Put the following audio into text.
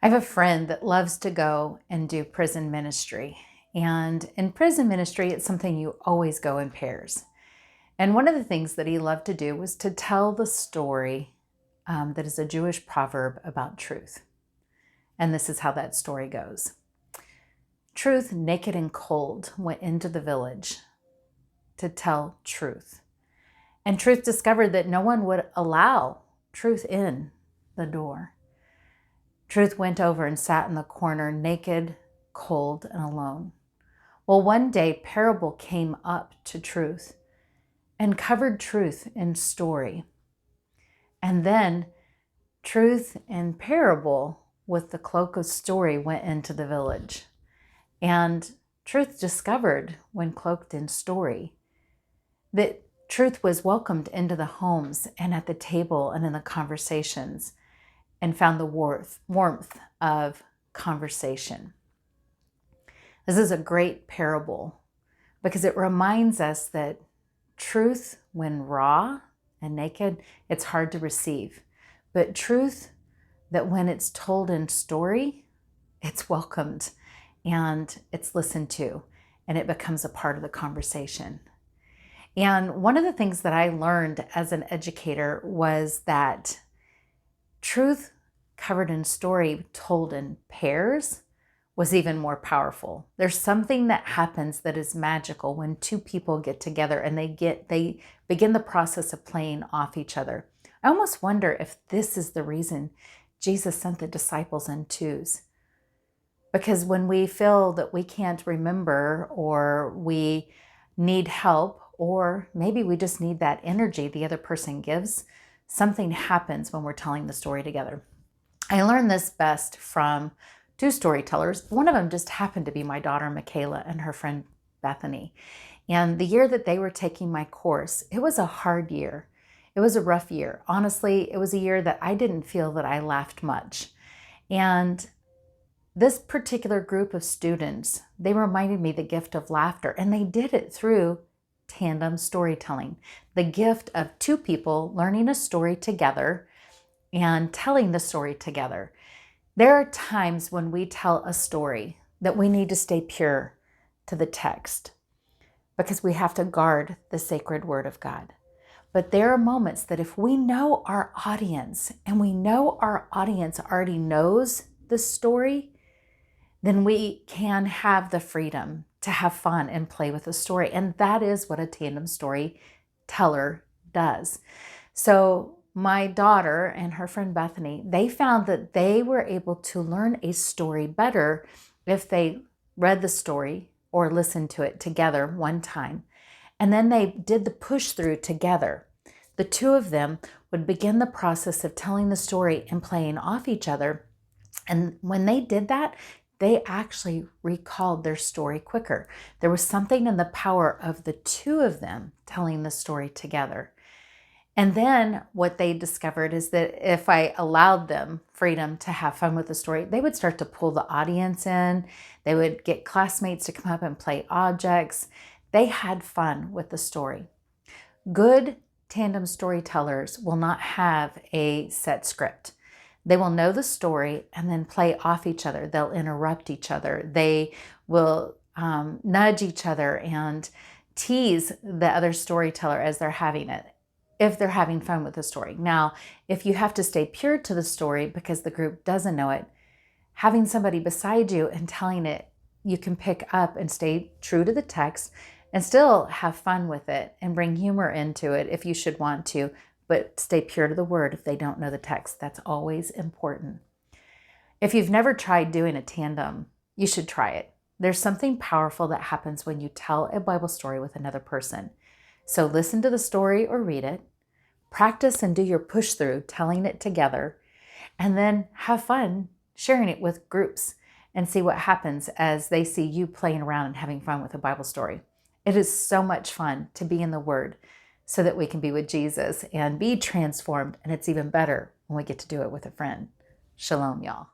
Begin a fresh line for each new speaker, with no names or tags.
I have a friend that loves to go and do prison ministry. And in prison ministry, it's something you always go in pairs. And one of the things that he loved to do was to tell the story that is a Jewish proverb about truth. And this is how that story goes. Truth, naked and cold, went into the village to tell truth. And truth discovered that no one would allow truth in the door. Truth went over and sat in the corner, naked, cold, and alone. Well, one day, Parable came up to Truth and covered Truth in story. And then Truth and Parable, with the cloak of story, went into the village. And Truth discovered, when cloaked in story, that Truth was welcomed into the homes and at the table and in the conversations, and found the warmth of conversation. This is a great parable because it reminds us that truth, when raw and naked, it's hard to receive. But truth, that when it's told in story, it's welcomed and it's listened to, and it becomes a part of the conversation. And one of the things that I learned as an educator was that truth covered in story, told in pairs, was even more powerful. There's something that happens that is magical when two people get together and they begin the process of playing off each other. I almost wonder if this is the reason Jesus sent the disciples in twos. Because when we feel that we can't remember, or we need help, or maybe we just need that energy the other person gives, something happens when we're telling the story together. I learned this best from two storytellers. One of them just happened to be my daughter, Michaela, and her friend, Bethany. And the year that they were taking my course, it was a hard year. It was a rough year. Honestly, it was a year that I didn't feel that I laughed much. And this particular group of students, they reminded me the gift of laughter, and they did it through tandem storytelling, the gift of two people learning a story together and telling the story together. There are times when we tell a story that we need to stay pure to the text because we have to guard the sacred word of God. But there are moments that if we know our audience and we know our audience already knows the story, then we can have the freedom to have fun and play with the story. And that is what a tandem storyteller does. So my daughter and her friend Bethany, they found that they were able to learn a story better if they read the story or listened to it together one time. And then they did the push through together. The two of them would begin the process of telling the story and playing off each other. And when they did that, they actually recalled their story quicker. There was something in the power of the two of them telling the story together. And then what they discovered is that if I allowed them freedom to have fun with the story, they would start to pull the audience in. They would get classmates to come up and play objects. They had fun with the story. Good tandem storytellers will not have a set script. They will know the story and then play off each other. They'll interrupt each other. They will nudge each other and tease the other storyteller as they're having it, if they're having fun with the story. Now, if you have to stay pure to the story because the group doesn't know it, having somebody beside you and telling it, you can pick up and stay true to the text and still have fun with it and bring humor into it if you should want to, but stay pure to the word if they don't know the text. That's always important. If you've never tried doing a tandem, you should try it. There's something powerful that happens when you tell a Bible story with another person. So listen to the story or read it, practice and do your push through, telling it together, and then have fun sharing it with groups and see what happens as they see you playing around and having fun with a Bible story. It is so much fun to be in the Word so that we can be with Jesus and be transformed. And it's even better when we get to do it with a friend. Shalom, y'all.